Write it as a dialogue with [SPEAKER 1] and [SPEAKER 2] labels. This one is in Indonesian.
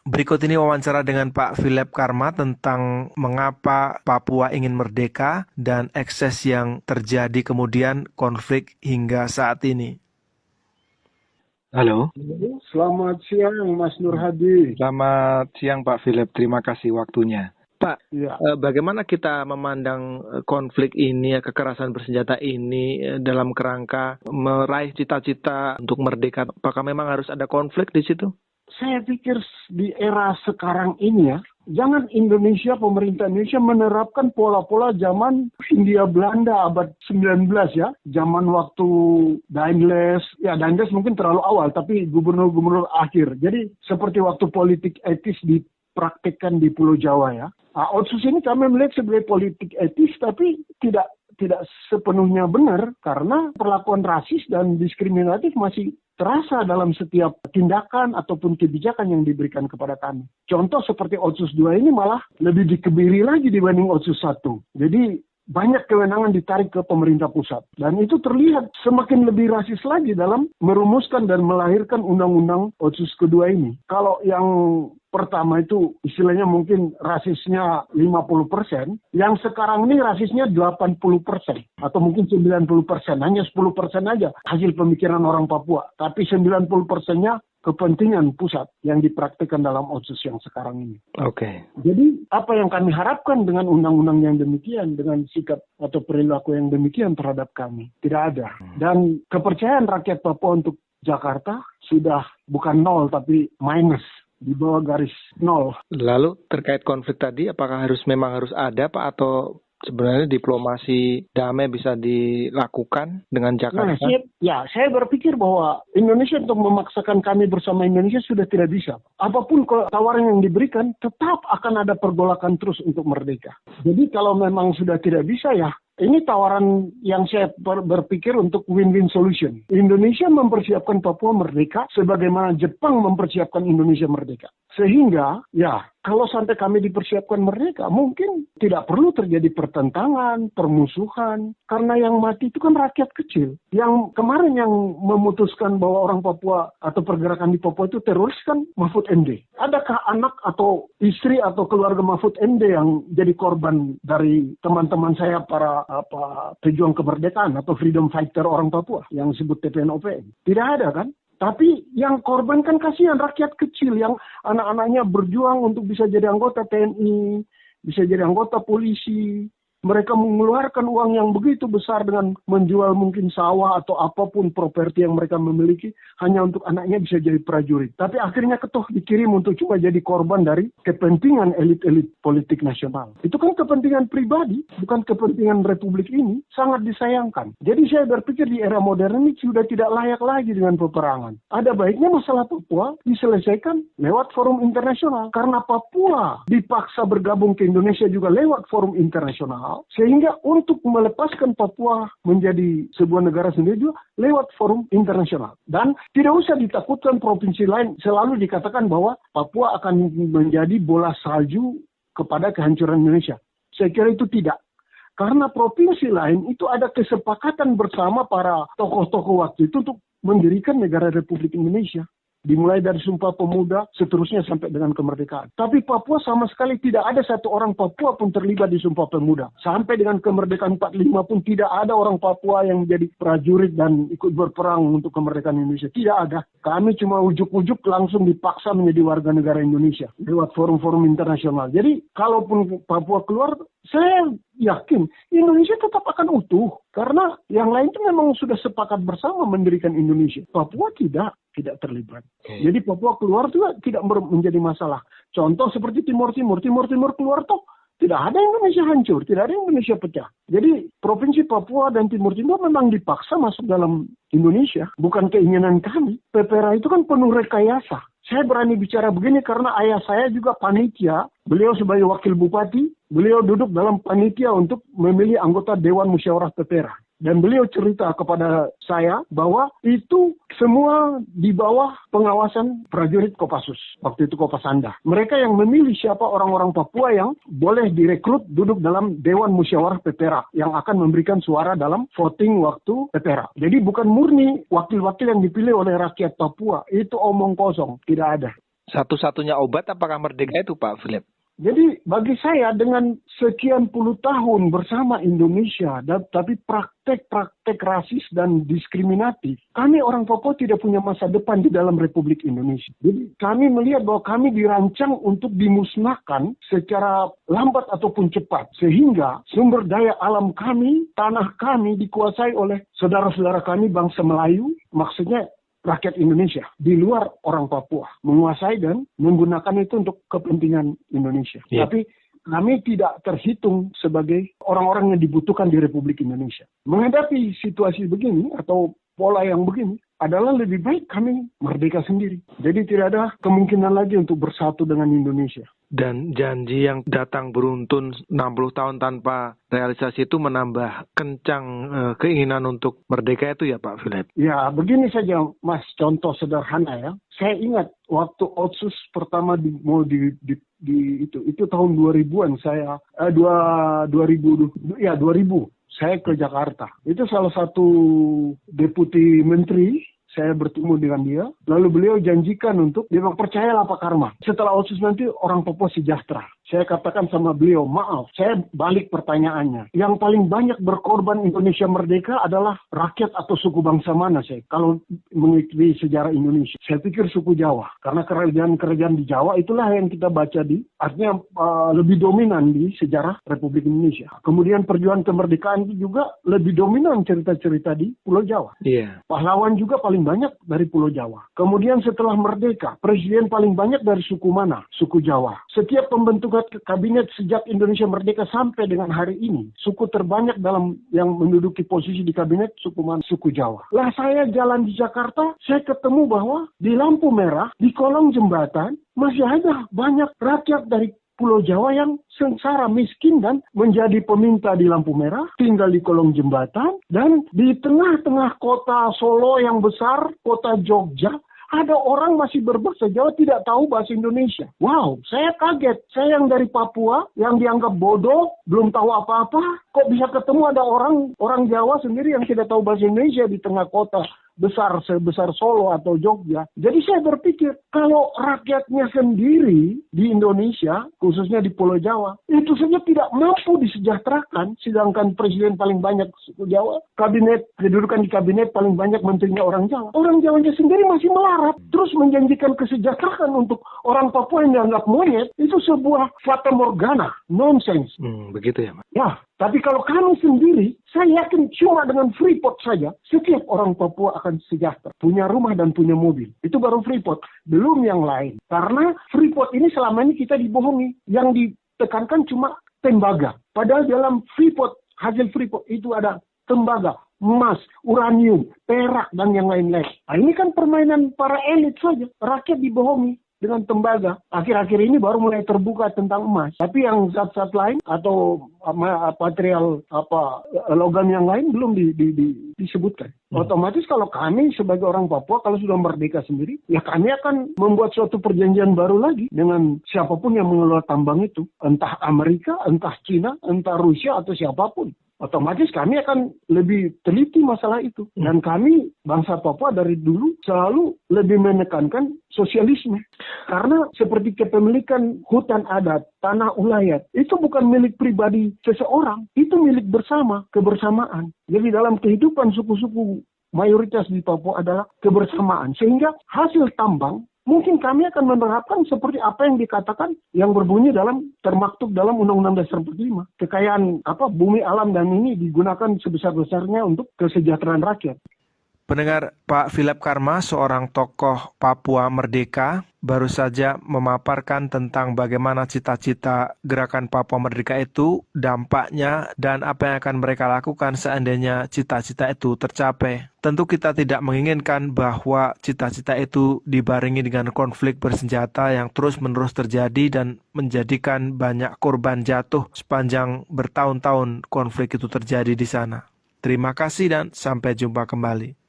[SPEAKER 1] Berikut ini wawancara dengan Pak Philip Karma tentang mengapa Papua ingin merdeka dan ekses yang terjadi kemudian konflik hingga saat ini. Halo.
[SPEAKER 2] Selamat siang Mas Nur Hadi.
[SPEAKER 1] Selamat siang Pak Philip, terima kasih waktunya. Pak,
[SPEAKER 2] Ya.
[SPEAKER 1] bagaimana kita memandang konflik ini, kekerasan bersenjata ini dalam kerangka meraih cita-cita untuk merdeka? Apakah memang harus ada konflik di situ?
[SPEAKER 2] Saya pikir di era sekarang ini ya, jangan pemerintah Indonesia menerapkan pola-pola zaman Hindia Belanda abad 19 ya. Zaman waktu Daendels mungkin terlalu awal, tapi gubernur-gubernur akhir. Jadi seperti waktu politik etis dipraktikkan di Pulau Jawa ya. Otsus ini kami melihat sebagai politik etis, tapi tidak sepenuhnya benar karena perlakuan rasis dan diskriminatif masih terasa dalam setiap tindakan ataupun kebijakan yang diberikan kepada kami. Contoh seperti Otsus 2 ini malah lebih dikebiri lagi dibanding Otsus 1. Jadi banyak kewenangan ditarik ke pemerintah pusat. Dan itu terlihat semakin lebih rasis lagi dalam merumuskan dan melahirkan undang-undang Otsus kedua ini. Kalau yang pertama itu istilahnya mungkin rasisnya 50%, yang sekarang ini rasisnya 80%, atau mungkin 90%, hanya 10% aja hasil pemikiran orang Papua. Tapi 90%-nya kepentingan pusat yang dipraktikkan dalam Otsus yang sekarang ini.
[SPEAKER 1] Oke.
[SPEAKER 2] Jadi apa yang kami harapkan dengan undang-undang yang demikian, dengan sikap atau perilaku yang demikian terhadap kami? Tidak ada. Dan kepercayaan rakyat Papua untuk Jakarta sudah bukan nol tapi minus, di bawah garis nol.
[SPEAKER 1] Lalu terkait konflik tadi, apakah memang harus ada Pak, atau sebenarnya diplomasi damai bisa dilakukan dengan Jakarta?
[SPEAKER 2] Saya berpikir bahwa Indonesia untuk memaksakan kami bersama Indonesia sudah tidak bisa. Apapun tawaran yang diberikan, tetap akan ada pergolakan terus untuk merdeka. Jadi kalau memang sudah tidak bisa ya, ini tawaran yang saya berpikir untuk win-win solution. Indonesia mempersiapkan Papua merdeka sebagaimana Jepang mempersiapkan Indonesia merdeka. Sehingga, ya, kalau sampai kami dipersiapkan merdeka, mungkin tidak perlu terjadi pertentangan, permusuhan. Karena yang mati itu kan rakyat kecil. Yang kemarin yang memutuskan bahwa orang Papua atau pergerakan di Papua itu teroris kan Mahfud MD. Adakah anak atau istri atau keluarga Mahfud MD yang jadi korban dari teman-teman saya para pejuang kemerdekaan atau freedom fighter orang Papua yang disebut TPNOPM? Tidak ada kan? Tapi yang korban kan kasihan rakyat kecil yang anak-anaknya berjuang untuk bisa jadi anggota TNI, bisa jadi anggota polisi. Mereka mengeluarkan uang yang begitu besar dengan menjual mungkin sawah atau apapun properti yang mereka memiliki hanya untuk anaknya bisa jadi prajurit. Tapi akhirnya dikirim untuk cuma jadi korban dari kepentingan elit-elit politik nasional. Itu kan kepentingan pribadi, bukan kepentingan republik ini. Sangat disayangkan. Jadi saya berpikir di era modern ini sudah tidak layak lagi dengan peperangan. Ada baiknya masalah Papua diselesaikan lewat forum internasional. Karena Papua dipaksa bergabung ke Indonesia juga lewat forum internasional. Sehingga untuk melepaskan Papua menjadi sebuah negara sendiri juga lewat forum internasional. Dan tidak usah ditakutkan provinsi lain. Selalu dikatakan bahwa Papua akan menjadi bola salju kepada kehancuran Indonesia. Saya kira itu tidak. Karena provinsi lain itu ada kesepakatan bersama para tokoh-tokoh waktu itu untuk mendirikan negara Republik Indonesia. Dimulai dari Sumpah Pemuda, seterusnya sampai dengan kemerdekaan. Tapi Papua sama sekali tidak ada satu orang Papua pun terlibat di Sumpah Pemuda. Sampai dengan kemerdekaan 45 pun tidak ada orang Papua yang menjadi prajurit dan ikut berperang untuk kemerdekaan Indonesia. Tidak ada. Kami cuma ujuk-ujuk langsung dipaksa menjadi warga negara Indonesia lewat forum-forum internasional. Jadi kalaupun Papua keluar, saya yakin Indonesia tetap akan utuh. Karena yang lain itu memang sudah sepakat bersama mendirikan Indonesia. Papua tidak terlibat. Jadi Papua keluar juga tidak menjadi masalah. Contoh seperti Timur keluar toh tidak ada Indonesia hancur, tidak ada Indonesia pecah. Jadi Provinsi Papua dan Timur memang dipaksa masuk dalam Indonesia, bukan keinginan kami. PPRA itu kan penuh rekayasa. Saya berani bicara begini karena ayah saya juga panitia. Beliau sebagai wakil bupati, beliau duduk dalam panitia untuk memilih anggota Dewan Musyawarah PPRA. Dan beliau cerita kepada saya bahwa itu semua di bawah pengawasan prajurit Kopassus. Waktu itu Kopasanda. Mereka yang memilih siapa orang-orang Papua yang boleh direkrut duduk dalam Dewan Musyawarah PPRA. Yang akan memberikan suara dalam voting waktu PPRA. Jadi bukan murni wakil-wakil yang dipilih oleh rakyat Papua. Itu omong kosong. Tidak ada.
[SPEAKER 1] Satu-satunya obat apakah merdeka itu, Pak Philip?
[SPEAKER 2] Jadi bagi saya dengan sekian puluh tahun bersama Indonesia, tapi praktek-praktek rasis dan diskriminatif, kami orang Papua tidak punya masa depan di dalam Republik Indonesia. Jadi kami melihat bahwa kami dirancang untuk dimusnahkan secara lambat ataupun cepat. Sehingga sumber daya alam kami, tanah kami dikuasai oleh saudara-saudara kami bangsa Melayu, maksudnya rakyat Indonesia di luar orang Papua menguasai dan menggunakan itu untuk kepentingan Indonesia.
[SPEAKER 1] Yeah.
[SPEAKER 2] Tapi kami tidak terhitung sebagai orang-orang yang dibutuhkan di Republik Indonesia. Menghadapi situasi begini atau pola yang begini adalah lebih baik kami merdeka sendiri. Jadi tidak ada kemungkinan lagi untuk bersatu dengan Indonesia.
[SPEAKER 1] Dan janji yang datang beruntun 60 tahun tanpa realisasi itu menambah kencang keinginan untuk merdeka itu ya Pak Philip?
[SPEAKER 2] Ya begini saja Mas, contoh sederhana ya. Saya ingat waktu Otsus pertama itu tahun 2000-an saya 2000 saya ke Jakarta. Itu salah satu deputi menteri, saya bertemu dengan dia, lalu beliau janjikan untuk, dia bilang, percayalah Pak Karma, setelah Otsus nanti orang Papua sejahtera. Saya katakan sama beliau, maaf, saya balik pertanyaannya. Yang paling banyak berkorban Indonesia merdeka adalah rakyat atau suku bangsa mana saya? Kalau mengikuti sejarah Indonesia, saya pikir suku Jawa. Karena kerajaan-kerajaan di Jawa itulah yang kita baca artinya lebih dominan di sejarah Republik Indonesia. Kemudian perjuangan kemerdekaan itu juga lebih dominan cerita-cerita di Pulau Jawa.
[SPEAKER 1] Iya.
[SPEAKER 2] Pahlawan juga paling banyak dari Pulau Jawa. Kemudian setelah merdeka, presiden paling banyak dari suku mana? Suku Jawa. Setiap pembentukan kabinet sejak Indonesia merdeka sampai dengan hari ini, suku terbanyak dalam yang menduduki posisi di kabinet suku mana? Suku Jawa. Lah saya jalan di Jakarta, saya ketemu bahwa di lampu merah, di kolong jembatan, masih ada banyak rakyat dari Pulau Jawa yang sengsara, miskin dan menjadi peminta di lampu merah, tinggal di kolong jembatan, dan di tengah-tengah kota Solo yang besar, kota Jogja, ada orang masih berbahasa Jawa tidak tahu bahasa Indonesia. Wow, saya kaget. Saya yang dari Papua, yang dianggap bodoh, belum tahu apa-apa, kok bisa ketemu ada orang Jawa sendiri yang tidak tahu bahasa Indonesia di tengah kota besar sebesar Solo atau Jogja. Jadi saya berpikir, kalau rakyatnya sendiri di Indonesia, khususnya di Pulau Jawa, itu saja tidak mampu disejahterakan, sedangkan presiden paling banyak suku Jawa, kedudukan di kabinet paling banyak menterinya orang Jawa. Orang Jawanya sendiri masih melarat, terus menjanjikan kesejahteraan untuk orang Papua yang dianggap monyet, itu sebuah fata morgana, nonsense.
[SPEAKER 1] Begitu ya Pak?
[SPEAKER 2] Ya, tapi kalau kami sendiri, saya yakin cuma dengan Freeport saja, setiap orang Papua akan sejahtera. Punya rumah dan punya mobil. Itu baru Freeport. Belum yang lain. Karena Freeport ini selama ini kita dibohongi. Yang ditekankan cuma tembaga. Padahal dalam Freeport, hasil Freeport itu ada tembaga, emas, uranium, perak, dan yang lain-lain. Nah, ini kan permainan para elit saja. Rakyat dibohongi dengan tembaga. Akhir-akhir ini baru mulai terbuka tentang emas. Tapi yang zat-zat lain atau material logam yang lain belum disebutkan. Otomatis kalau kami sebagai orang Papua kalau sudah merdeka sendiri, ya kami akan membuat suatu perjanjian baru lagi dengan siapapun yang mengelola tambang itu. Entah Amerika, entah Cina, entah Rusia atau siapapun. Otomatis kami akan lebih teliti masalah itu. Dan kami, bangsa Papua dari dulu selalu lebih menekankan sosialisme. Karena seperti kepemilikan hutan adat, tanah ulayat, itu bukan milik pribadi seseorang. Itu milik bersama, kebersamaan. Jadi dalam kehidupan suku-suku mayoritas di Papua adalah kebersamaan. Sehingga hasil tambang, mungkin kami akan menerapkan seperti apa yang dikatakan yang berbunyi termaktub dalam Undang-Undang Dasar 45. Kekayaan bumi alam dan ini digunakan sebesar-besarnya untuk kesejahteraan rakyat.
[SPEAKER 1] Pendengar, Pak Philip Karma, seorang tokoh Papua Merdeka, baru saja memaparkan tentang bagaimana cita-cita gerakan Papua Merdeka itu, dampaknya, dan apa yang akan mereka lakukan seandainya cita-cita itu tercapai. Tentu kita tidak menginginkan bahwa cita-cita itu dibarengi dengan konflik bersenjata yang terus-menerus terjadi dan menjadikan banyak korban jatuh sepanjang bertahun-tahun konflik itu terjadi di sana. Terima kasih dan sampai jumpa kembali.